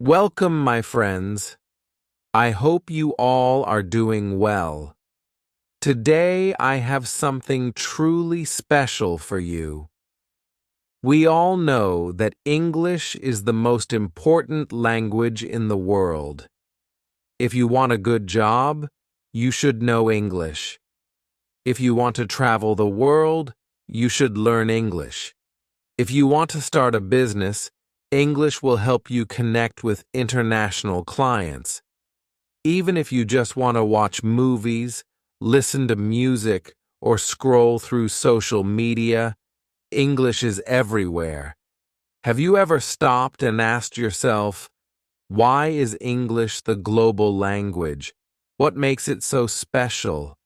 Welcome, my friends. I hope you all are doing well. Today, I have something truly special for you. We all know that English is the most important language in the world. If you want a good job, you should know English. If you want to travel the world, you should learn English. If you want to start a business, English will help you connect with international clients. Even if you just want to watch movies, listen to music, or scroll through social media, English is everywhere. Have you ever stopped and asked yourself, why is English the global language? What makes it so special?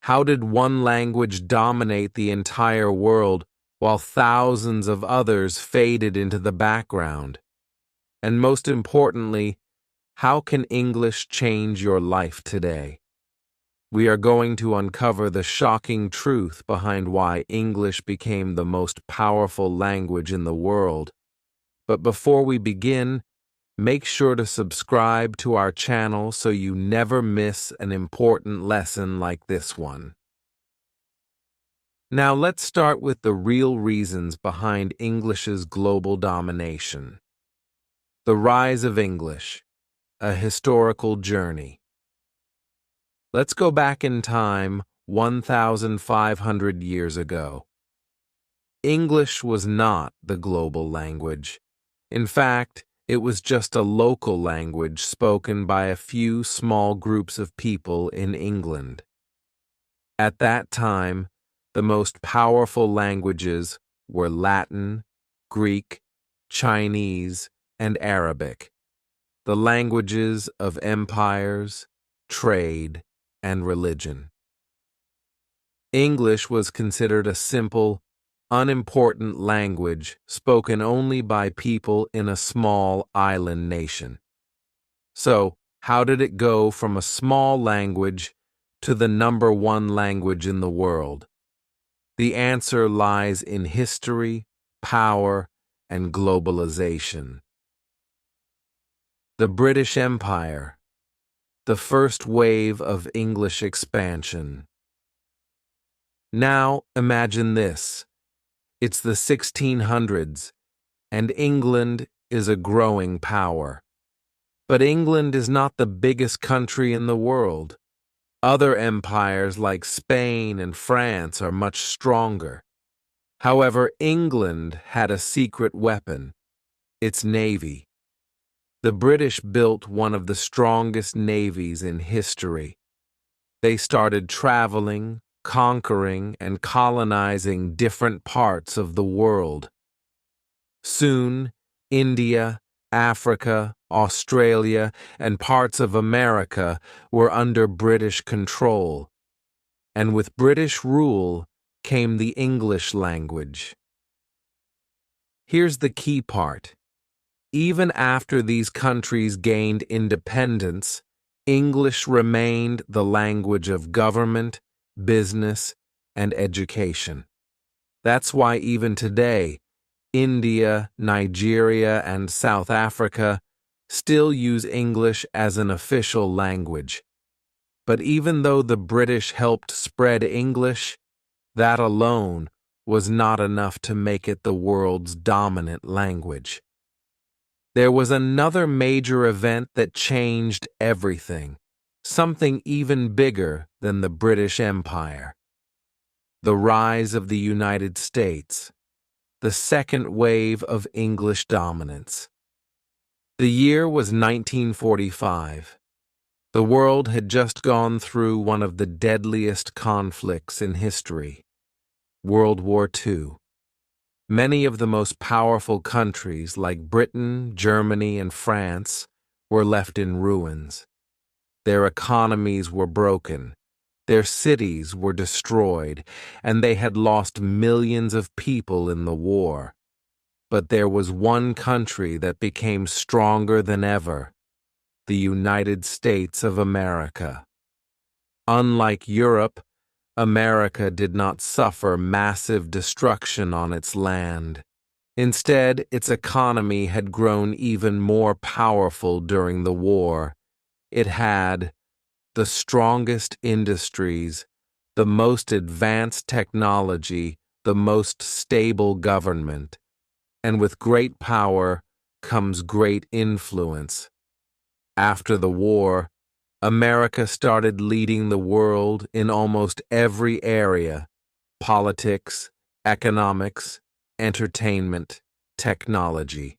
How did one language dominate the entire world while thousands of others faded into the background? And most importantly, how can English change your life today? We are going to uncover the shocking truth behind why English became the most powerful language in the world. But before we begin, make sure to subscribe to our channel so you never miss an important lesson like this one. Now let's start with the real reasons behind English's global domination. The rise of English, a historical journey. Let's go back in time 1,500 years ago. English was not the global language. In fact, it was just a local language spoken by a few small groups of people in England. At that time, the most powerful languages were Latin, Greek, Chinese, and Arabic, the languages of empires, trade, and religion. English was considered a simple, unimportant language spoken only by people in a small island nation. So, how did it go from a small language to the #1 language in the world? The answer lies in history, power, and globalization. The British Empire, the first wave of English expansion. Now imagine this. It's the 1600s, and England is a growing power. But England is not the biggest country in the world. Other empires like Spain and France are much stronger. However, England had a secret weapon, its navy. The British built one of the strongest navies in history. They started traveling, conquering, and colonizing different parts of the world. Soon, India, Africa, Australia, and parts of America were under British control. And with British rule came the English language. Here's the key part. Even after these countries gained independence, English remained the language of government, business, and education. That's why even today, India, Nigeria, and South Africa still use English as an official language. But even though the British helped spread English, that alone was not enough to make it the world's dominant language. There was another major event that changed everything, something even bigger than the British Empire. The rise of the United States, the second wave of English dominance. The year was 1945. The world had just gone through one of the deadliest conflicts in history, World War II. Many of the most powerful countries like Britain, Germany, and France were left in ruins. Their economies were broken, their cities were destroyed, and they had lost millions of people in the war. But there was one country that became stronger than ever, the United States of America. Unlike Europe, America did not suffer massive destruction on its land. Instead, its economy had grown even more powerful during the war. It had the strongest industries, the most advanced technology, the most stable government, and with great power comes great influence. After the war, America started leading the world in almost every area: politics, economics, entertainment, technology.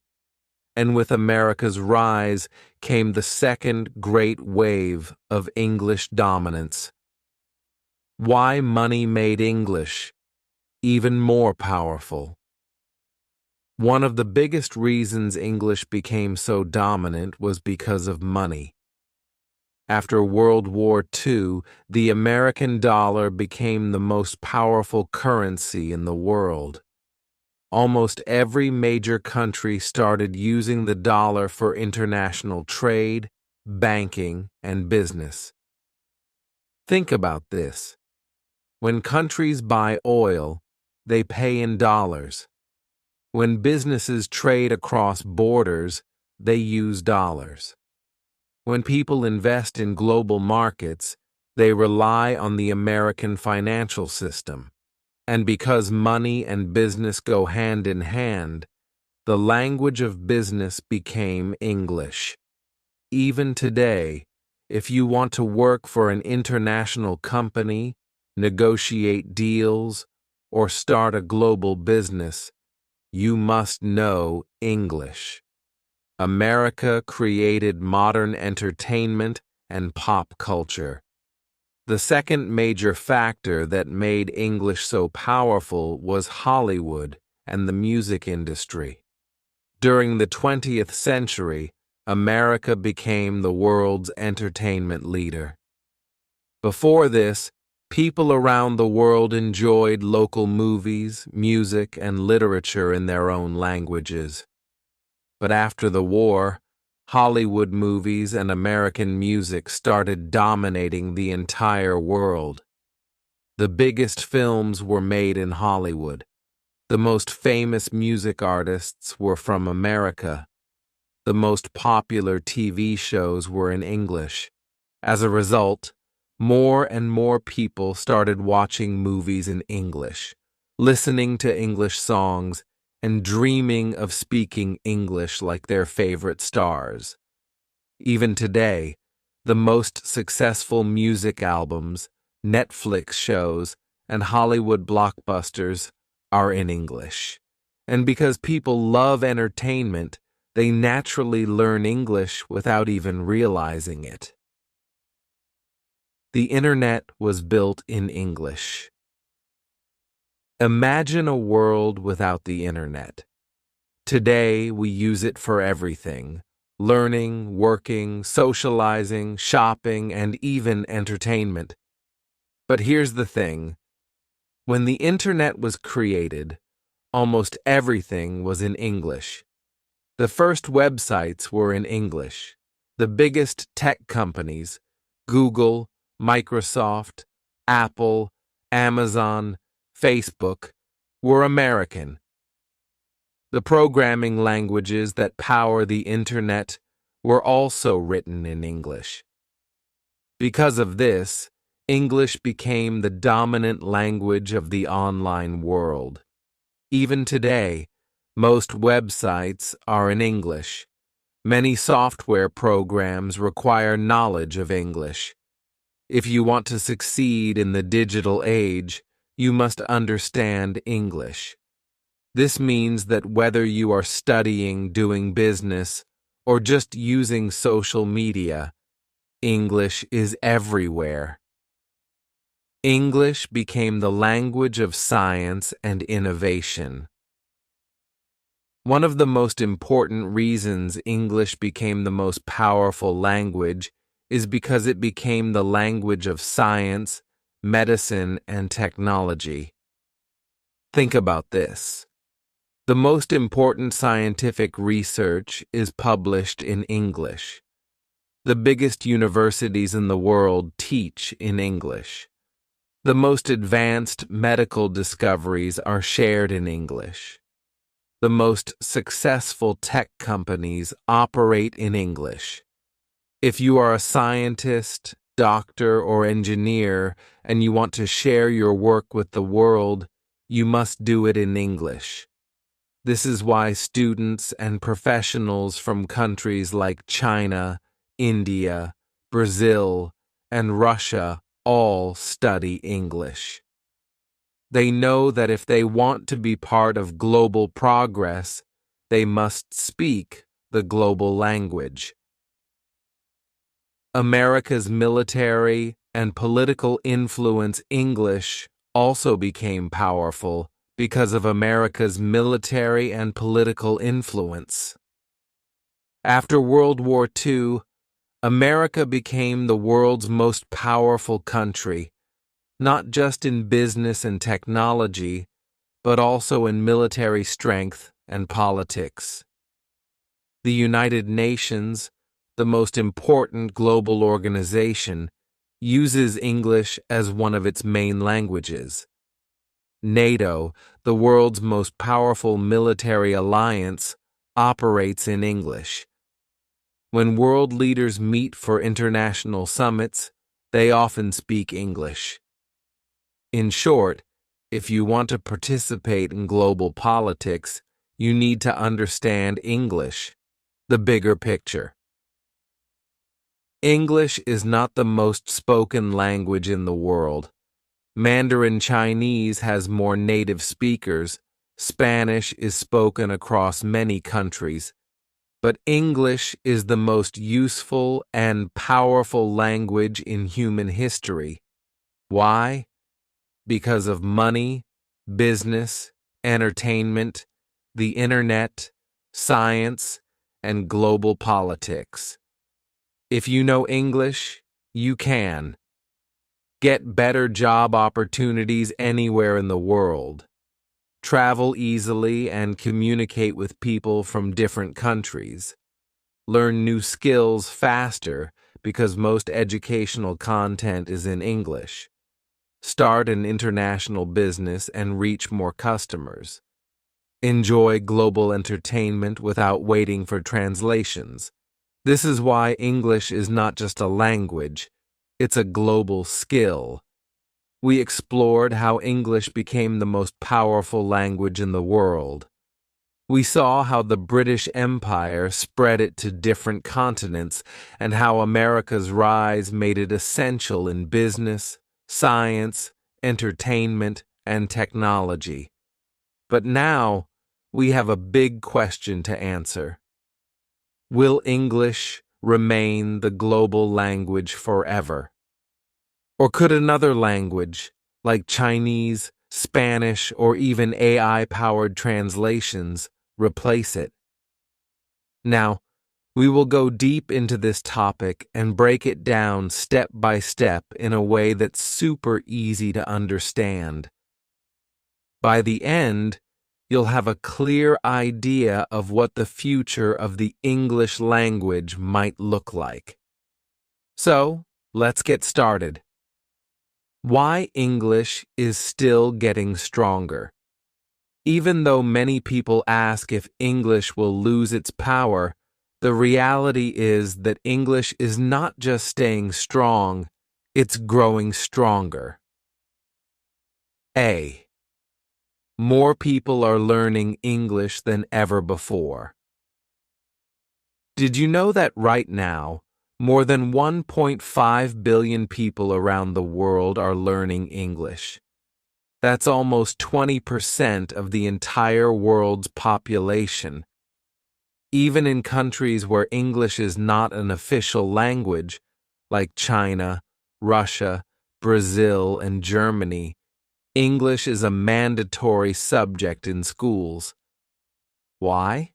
And with America's rise came the second great wave of English dominance. Why money made English even more powerful? One of the biggest reasons English became so dominant was because of money. After World War II, the American dollar became the most powerful currency in the world. Almost every major country started using the dollar for international trade, banking, and business. Think about this. When countries buy oil, they pay in dollars. When businesses trade across borders, they use dollars. When people invest in global markets, they rely on the American financial system. And because money and business go hand in hand, the language of business became English. Even today, if you want to work for an international company, negotiate deals, or start a global business, you must know English. America created modern entertainment and pop culture. The second major factor that made English so powerful was Hollywood and the music industry. During the 20th century, America became the world's entertainment leader. Before this, people around the world enjoyed local movies, music, and literature in their own languages. But after the war, Hollywood movies and American music started dominating the entire world. The biggest films were made in Hollywood. The most famous music artists were from America. The most popular TV shows were in English. As a result, more and more people started watching movies in English, listening to English songs, and dreaming of speaking English like their favorite stars. Even today, the most successful music albums, Netflix shows, and Hollywood blockbusters are in English. And because people love entertainment, they naturally learn English without even realizing it. The internet was built in English. Imagine a world without the internet. Today, we use it for everything: learning, working, socializing, shopping, and even entertainment. But here's the thing. When the internet was created, almost everything was in English. The first websites were in English. The biggest tech companies, Google, Microsoft, Apple, Amazon, Facebook, were American. The programming languages that power the internet were also written in English. Because of this, English became the dominant language of the online world. Even today, most websites are in English. Many software programs require knowledge of English. If you want to succeed in the digital age, you must understand English. This means that whether you are studying, doing business, or just using social media, English is everywhere. English became the language of science and innovation. One of the most important reasons English became the most powerful language is because it became the language of science, medicine, and technology. Think about this. The most important scientific research is published in English. The biggest universities in the world teach in English. The most advanced medical discoveries are shared in English. The most successful tech companies operate in English. If you are a scientist, doctor, or engineer, and you want to share your work with the world, you must do it in English. This is why students and professionals from countries like China, India, Brazil, and Russia all study English. They know that if they want to be part of global progress, they must speak the global language. America's military and political influence English also became powerful because of America's military and political influence. After World War II, America became the world's most powerful country, not just in business and technology, but also in military strength and politics. The United Nations, the most important global organization, uses English as one of its main languages. NATO, the world's most powerful military alliance, operates in English. When world leaders meet for international summits, they often speak English. In short, if you want to participate in global politics, you need to understand English, the bigger picture. English is not the most spoken language in the world. Mandarin Chinese has more native speakers. Spanish is spoken across many countries. But English is the most useful and powerful language in human history. Why? Because of money, business, entertainment, the internet, science, and global politics. If you know English, you can get better job opportunities anywhere in the world, travel easily and communicate with people from different countries, learn new skills faster because most educational content is in English, start an international business and reach more customers, enjoy global entertainment without waiting for translations. This is why English is not just a language, it's a global skill. We explored how English became the most powerful language in the world. We saw how the British Empire spread it to different continents and how America's rise made it essential in business, science, entertainment, and technology. But now, we have a big question to answer. Will English remain the global language forever? Or could another language, like Chinese, Spanish, or even AI-powered translations, replace it? Now, we will go deep into this topic and break it down step by step in a way that's super easy to understand. By the end, you'll have a clear idea of what the future of the English language might look like. So, let's get started. Why English is still getting stronger. Even though many people ask if English will lose its power, the reality is that English is not just staying strong, it's growing stronger. A. More people are learning English than ever before. Did you know that right now, more than 1.5 billion people around the world are learning English? That's almost 20% of the entire world's population. Even in countries where English is not an official language, like China, Russia, Brazil, and Germany, English is a mandatory subject in schools. Why?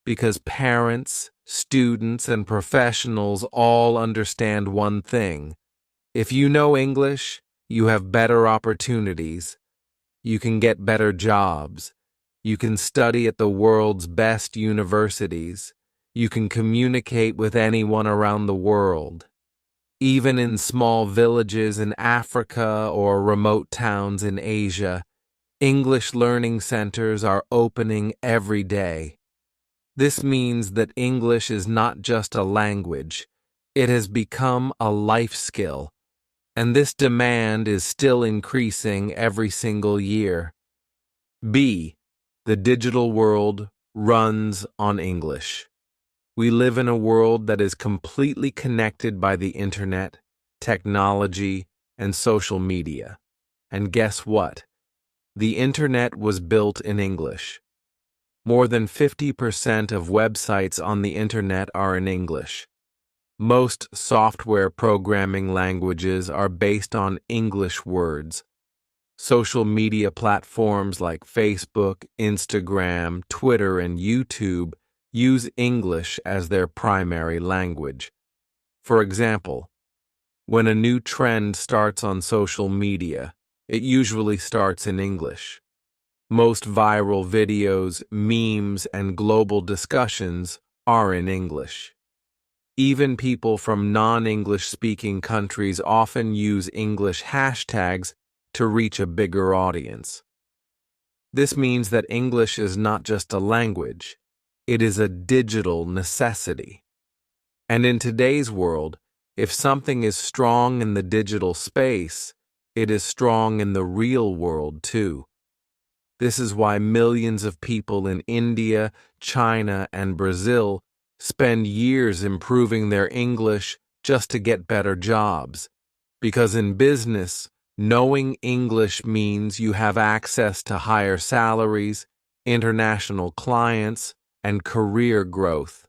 Because parents, students, and professionals all understand one thing. If you know English, you have better opportunities. You can get better jobs. You can study at the world's best universities. You can communicate with anyone around the world. Even in small villages in Africa or remote towns in Asia, English learning centers are opening every day. This means that English is not just a language, it has become a life skill, and this demand is still increasing every single year. B. The digital world runs on English. We live in a world that is completely connected by the internet, technology, and social media. And guess what? The internet was built in English. More than 50% of websites on the internet are in English. Most software programming languages are based on English words. Social media platforms like Facebook, Instagram, Twitter, and YouTube use English as their primary language. For example, when a new trend starts on social media, it usually starts in English. Most viral videos, memes, and global discussions are in English. Even people from non-English speaking countries often use English hashtags to reach a bigger audience. This means that English is not just a language, it is a digital necessity. And in today's world, if something is strong in the digital space, it is strong in the real world too. This is why millions of people in India, China, and Brazil spend years improving their English just to get better jobs. Because in business, knowing English means you have access to higher salaries, international clients, and career growth.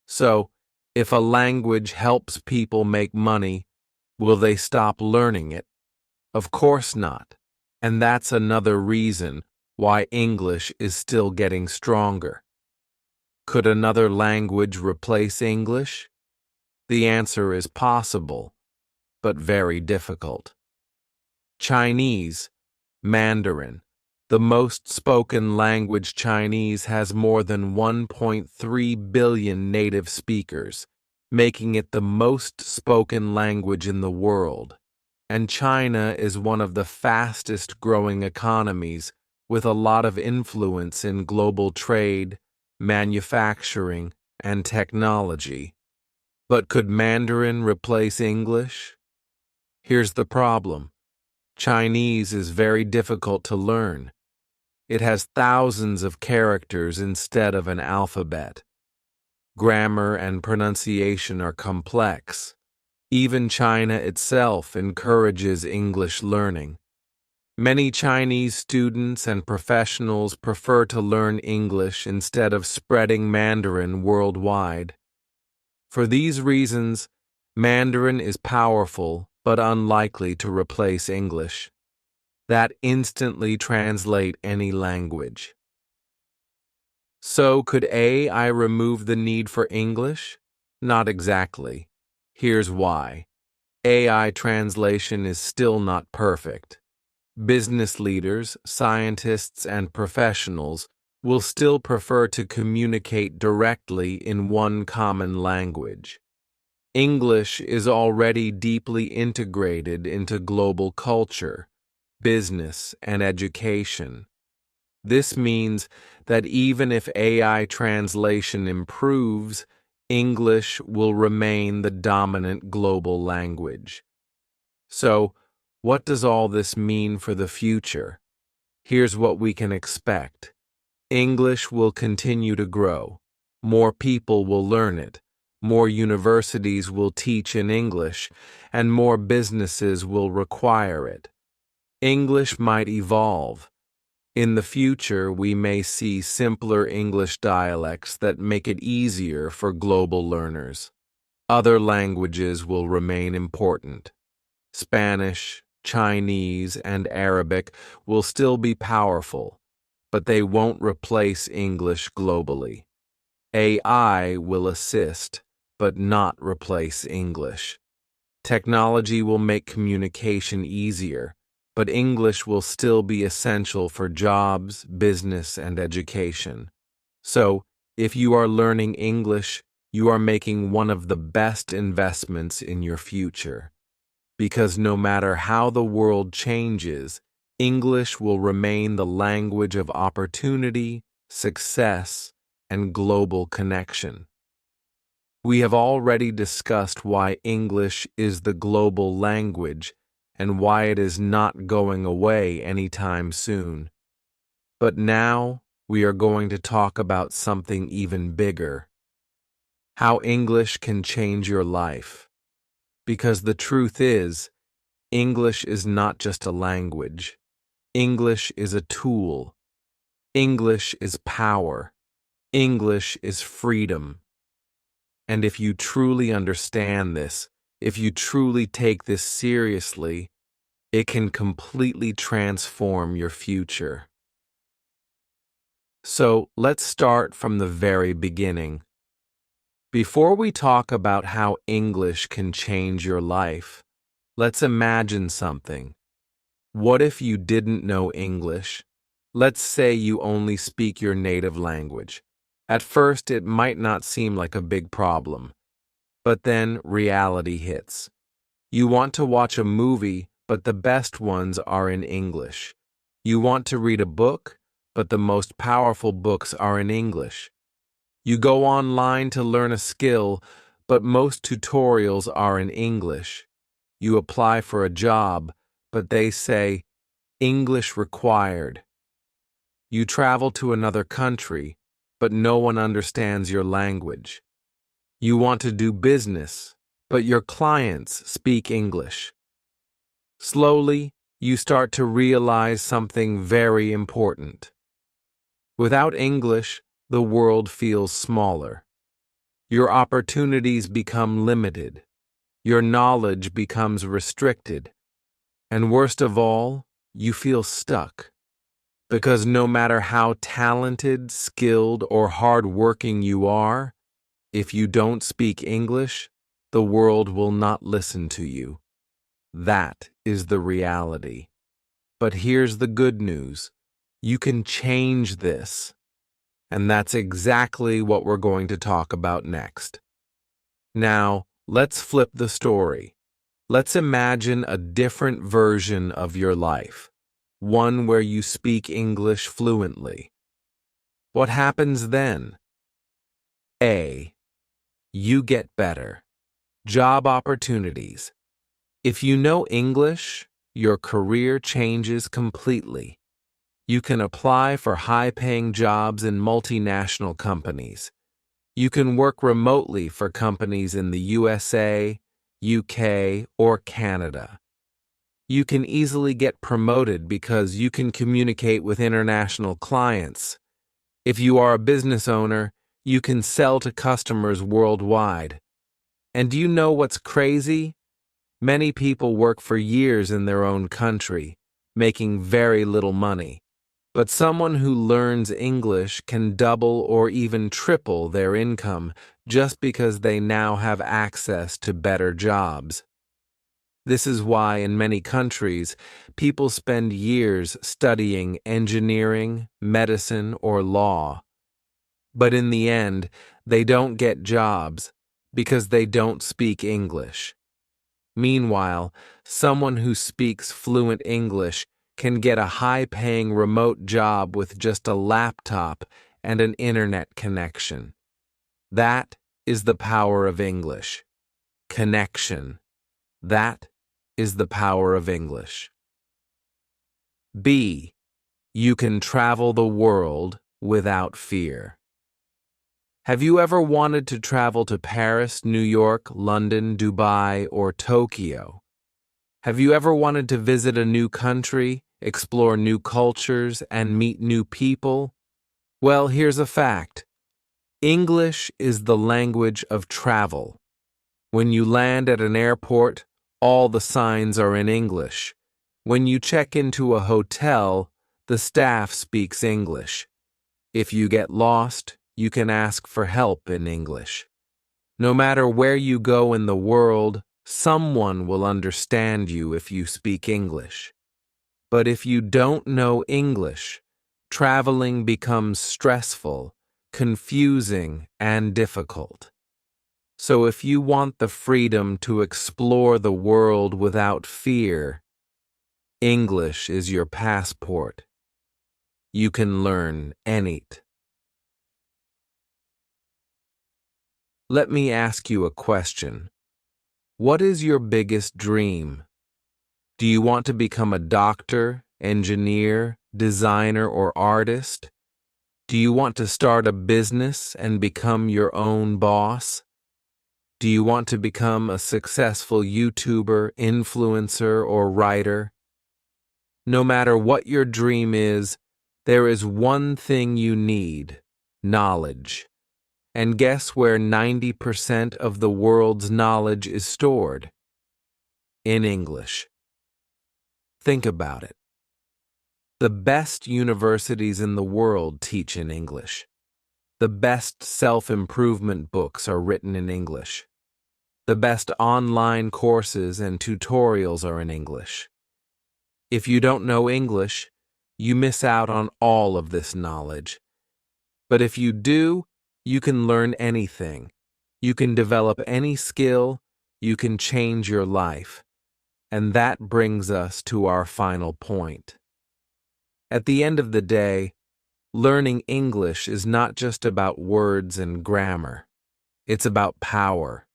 So, if a language helps people make money, will they stop learning it? Of course not. And that's another reason why English is still getting stronger. Could another language replace English? The answer is possible, but very difficult. Chinese, Mandarin, the most spoken language. Chinese has more than 1.3 billion native speakers, making it the most spoken language in the world. And China is one of the fastest growing economies with a lot of influence in global trade, manufacturing, and technology. But could Mandarin replace English? Here's the problem. Chinese is very difficult to learn. It has thousands of characters instead of an alphabet. Grammar and pronunciation are complex. Even China itself encourages English learning. Many Chinese students and professionals prefer to learn English instead of spreading Mandarin worldwide. For these reasons, Mandarin is powerful but unlikely to replace English. That instantly translate any language. So could AI remove the need for English? Not exactly. Here's why. AI translation is still not perfect. Business leaders, scientists, and professionals will still prefer to communicate directly in one common language. English is already deeply integrated into global culture, business, and education. This means that even if AI translation improves, English will remain the dominant global language. So, what does all this mean for the future? Here's what we can expect. English will continue to grow. More people will learn it. More universities will teach in English, and more businesses will require it. English might evolve. In the future, we may see simpler English dialects that make it easier for global learners. Other languages will remain important. Spanish, Chinese, and Arabic will still be powerful, but they won't replace English globally. AI will assist, but not replace English. Technology will make communication easier, but English will still be essential for jobs, business, and education. So, if you are learning English, you are making one of the best investments in your future. Because no matter how the world changes, English will remain the language of opportunity, success, and global connection. We have already discussed why English is the global language and why it is not going away anytime soon. But now we are going to talk about something even bigger: how English can change your life. Because the truth is, English is not just a language. English is a tool. English is power. English is freedom. And if you truly understand this, if you truly take this seriously, it can completely transform your future. So let's start from the very beginning. Before we talk about how English can change your life, let's imagine something. What if you didn't know English? Let's say you only speak your native language. At first, it might not seem like a big problem, but then reality hits. You want to watch a movie, but the best ones are in English. You want to read a book, but the most powerful books are in English. You go online to learn a skill, but most tutorials are in English. You apply for a job, but they say, English required. You travel to another country, but no one understands your language. You want to do business, but your clients speak English. Slowly, you start to realize something very important. Without English, the world feels smaller. Your opportunities become limited. Your knowledge becomes restricted. And worst of all, you feel stuck. Because no matter how talented, skilled, or hardworking you are, if you don't speak English, the world will not listen to you. That is the reality. But here's the good news. You can change this. And that's exactly what we're going to talk about next. Now, let's flip the story. Let's imagine a different version of your life, one where you speak English fluently. What happens then? A. You get better. Job opportunities. If you know English, your career changes completely. You can apply for high-paying jobs in multinational companies. You can work remotely for companies in the USA, UK, or Canada. You can easily get promoted because you can communicate with international clients. If you are a business owner, you can sell to customers worldwide. And do you know what's crazy? Many people work for years in their own country, making very little money. But someone who learns English can double or even triple their income just because they now have access to better jobs. This is why in many countries, people spend years studying engineering, medicine, or law. But in the end, they don't get jobs because they don't speak English. Meanwhile, someone who speaks fluent English can get a high-paying remote job with just a laptop and an internet connection. That is the power of English. Connection. That is the power of English. B. You can travel the world without fear. Have you ever wanted to travel to Paris, New York, London, Dubai, or Tokyo? Have you ever wanted to visit a new country, explore new cultures, and meet new people? Well, here's a fact. English is the language of travel. When you land at an airport, all the signs are in English. When you check into a hotel, the staff speaks English. If you get lost, you can ask for help in English. No matter where you go in the world, someone will understand you if you speak English. But if you don't know English, traveling becomes stressful, confusing, and difficult. So if you want the freedom to explore the world without fear, English is your passport. You can learn anything. Let me ask you a question. What is your biggest dream? Do you want to become a doctor, engineer, designer, or artist? Do you want to start a business and become your own boss? Do you want to become a successful YouTuber, influencer, or writer? No matter what your dream is, there is one thing you need: knowledge. And guess where 90% of the world's knowledge is stored? In English. Think about it. The best universities in the world teach in English. The best self-improvement books are written in English. The best online courses and tutorials are in English. If you don't know English, you miss out on all of this knowledge. But if you do, you can learn anything. You can develop any skill. You can change your life. And that brings us to our final point. At the end of the day, learning English is not just about words and grammar. It's about power.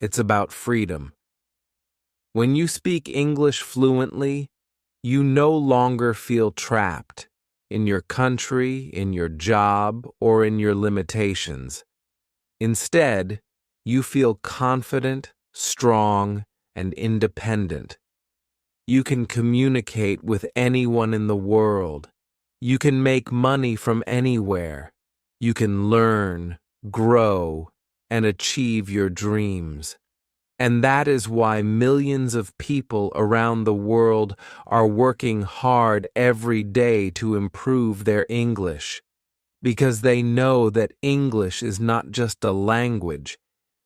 It's about freedom. When you speak English fluently, you no longer feel trapped in your country, in your job, or in your limitations. Instead, you feel confident, strong, and independent. You can communicate with anyone in the world. You can make money from anywhere. You can learn, grow, and achieve your dreams. And that is why millions of people around the world are working hard every day to improve their English. Because they know that English is not just a language,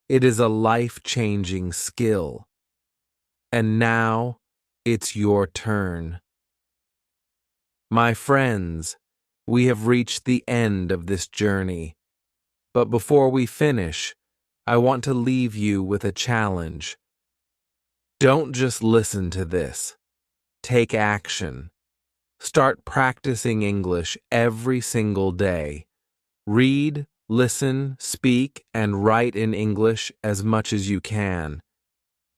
it is a life-changing skill. And now, it's your turn. My friends, we have reached the end of this journey. But before we finish, I want to leave you with a challenge. Don't just listen to this. Take action. Start practicing English every single day. Read, listen, speak, and write in English as much as you can.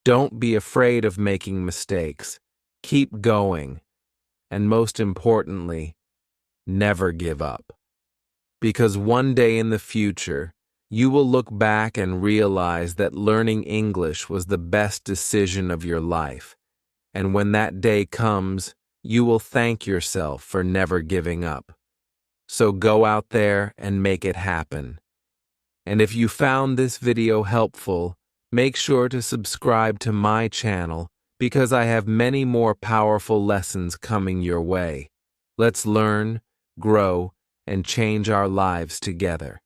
Don't be afraid of making mistakes. Keep going. And most importantly, never give up. Because one day in the future, you will look back and realize that learning English was the best decision of your life. And when that day comes, you will thank yourself for never giving up. So go out there and make it happen. And if you found this video helpful, make sure to subscribe to my channel because I have many more powerful lessons coming your way. Let's learn, grow, and change our lives together.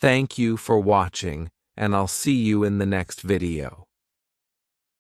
Thank you for watching, and I'll see you in the next video.